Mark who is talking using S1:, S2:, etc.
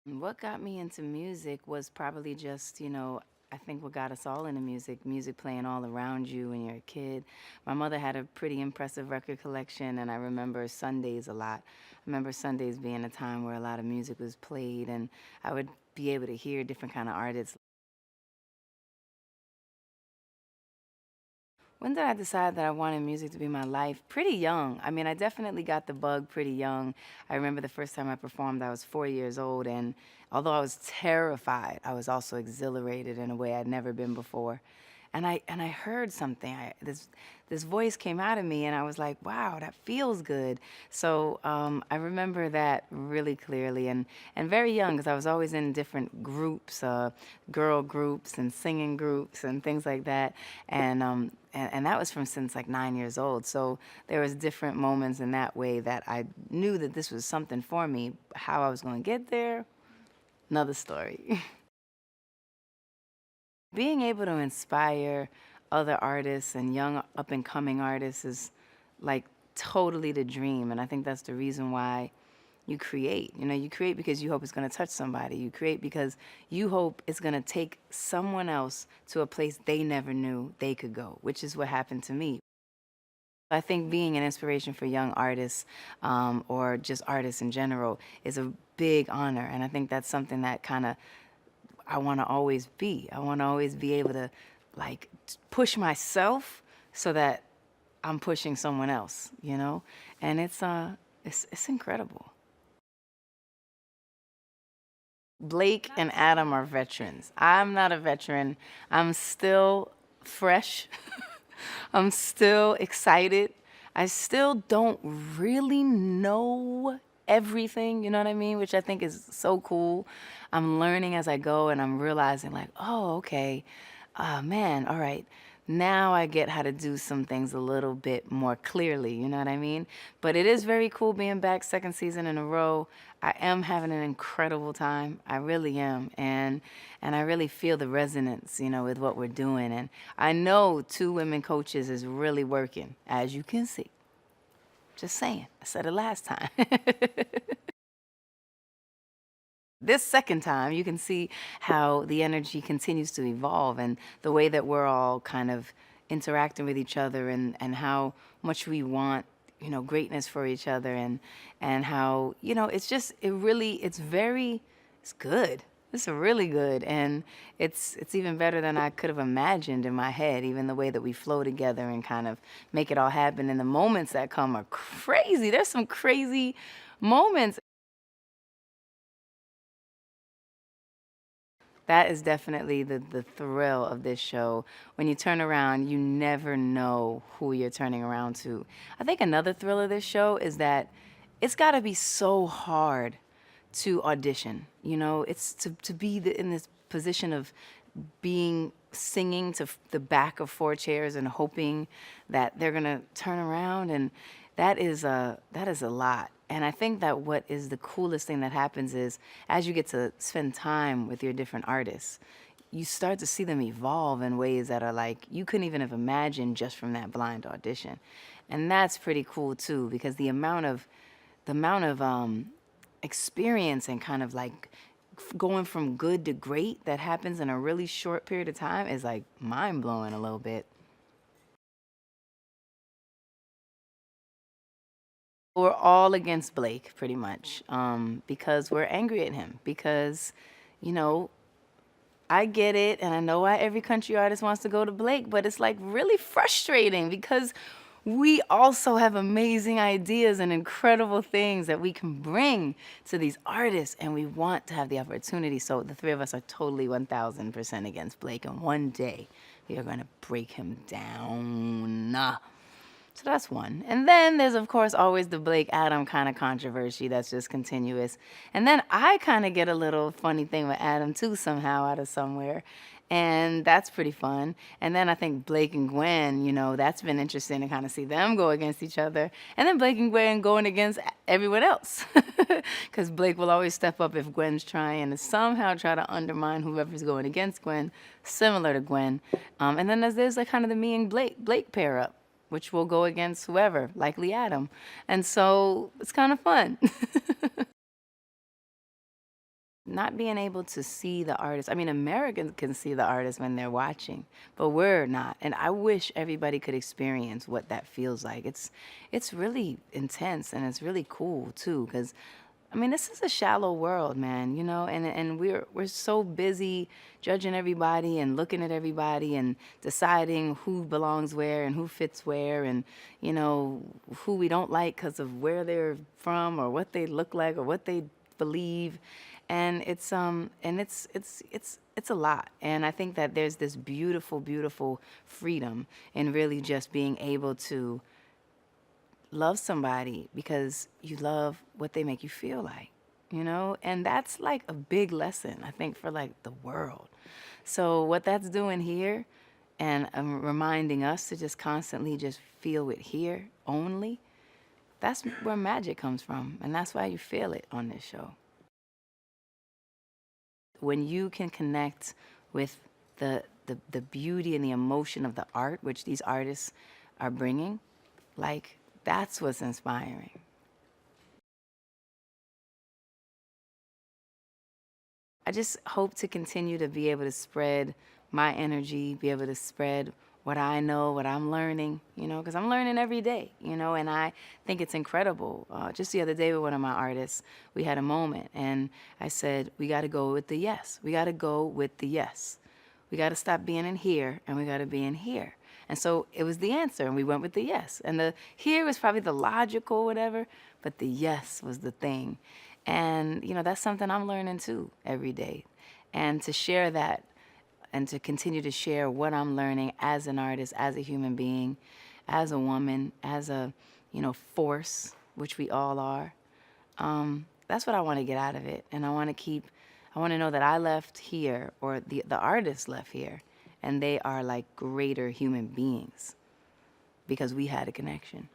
S1: What got me into music was probably just, I think what got us all into music playing all around you when you're a kid. My mother had a pretty impressive record collection, and I remember Sundays a lot. I remember Sundays being a time where a lot of music was played, and I would be able to hear different kind of artists. When did I decide that I wanted music to be my life? Pretty young. I mean, I definitely got the bug pretty young. I remember the first time I performed, I was 4 years old, and although I was terrified, I was also exhilarated in a way I'd never been before. And I heard something. This voice came out of me, and I was like, "Wow, that feels good." So I remember that really clearly, and very young, because I was always in different groups, girl groups and singing groups and things like that. And that was from since like 9 years old. So there was different moments in that way that I knew that this was something for me. How I was going to get there, another story. Being able to inspire other artists and young up and coming artists is like totally the dream. And I think that's the reason why you create. You create because you hope it's going to touch somebody. You create because you hope it's going to take someone else to a place they never knew they could go, which is what happened to me. I think being an inspiration for young artists, or just artists in general, is a big honor. And I think that's something that kind of I want to always be. I want to always be able to like push myself so that I'm pushing someone else. And it's incredible. Blake and Adam are veterans. I'm not a veteran. I'm still fresh. I'm still excited. I still don't really know everything, you know what I mean? Which I think is so cool. I'm learning as I go, and I'm realizing, like, oh, okay. Man, all right. Now I get how to do some things a little bit more clearly, you know what I mean? But it is very cool being back second season in a row. I am having an incredible time. I really am. And I really feel the resonance, with what we're doing. And I know two women coaches is really working, as you can see. Just saying. I said it last time. This second time, you can see how the energy continues to evolve, and the way that we're all kind of interacting with each other, and how much we want, greatness for each other, and how, it's just, it's good. It's really good, and it's even better than I could have imagined in my head. Even the way that we flow together and kind of make it all happen, and the moments that come are crazy. There's some crazy moments. That is definitely the thrill of this show. When you turn around, you never know who you're turning around to. I think another thrill of this show is that it's got to be so hard to audition. It's to be in this position of being singing to the back of four chairs and hoping that they're gonna turn around, and that is a lot. And I think that what is the coolest thing that happens is, as you get to spend time with your different artists, you start to see them evolve in ways that are like you couldn't even have imagined just from that blind audition. And that's pretty cool too, because the amount of experience and kind of like going from good to great that happens in a really short period of time is like mind blowing a little bit. We're all against Blake pretty much, because we're angry at him. Because, you know, I get it, and I know why every country artist wants to go to Blake, but it's like really frustrating because we also have amazing ideas and incredible things that we can bring to these artists, and we want to have the opportunity. So the three of us are totally 1000% against Blake, and one day we are going to break him down. So that's one. And then there's, of course, always the Blake Adam kind of controversy that's just continuous. And then I kind of get a little funny thing with Adam, too, somehow out of somewhere. And that's pretty fun. And then I think Blake and Gwen, that's been interesting to kind of see them go against each other. And then Blake and Gwen going against everyone else. Because Blake will always step up if Gwen's trying to somehow try to undermine whoever's going against Gwen, similar to Gwen. And then there's like kind of the me and Blake pair up, which will go against whoever, likely Adam. And so it's kind of fun. not being able to see the artist. I mean, Americans can see the artist when they're watching, but we're not. And I wish everybody could experience what that feels like. It's really intense, and it's really cool too, because I mean, this is a shallow world, man, you know, and we're so busy judging everybody and looking at everybody and deciding who belongs where and who fits where, and you know, who we don't like because of where they're from or what they look like or what they believe. And it's a lot. And I think that there's this beautiful, beautiful freedom in really just being able to love somebody because you love what they make you feel like, you know? And that's like a big lesson, I think, for like the world. So what that's doing here, and reminding us to just constantly just feel it here only, that's where magic comes from. And that's why you feel it on this show. When you can connect with the beauty and the emotion of the art, which these artists are bringing, like, that's what's inspiring. I just hope to continue to be able to spread my energy, be able to spread what I know, what I'm learning, you know, because I'm learning every day, you know, and I think it's incredible. Just the other day with one of my artists, we had a moment, and I said, we got to go with the yes. We got to go with the yes. We got to stop being in here, and we got to be in here. And so it was the answer, and we went with the yes. And the here was probably the logical whatever, but the yes was the thing. And, you know, that's something I'm learning too every day. And to share that and to continue to share what I'm learning as an artist, as a human being, as a woman, as a, you know, force, which we all are. That's what I want to get out of it. And I want to know that I left here, or the artist left here, and they are like greater human beings because we had a connection.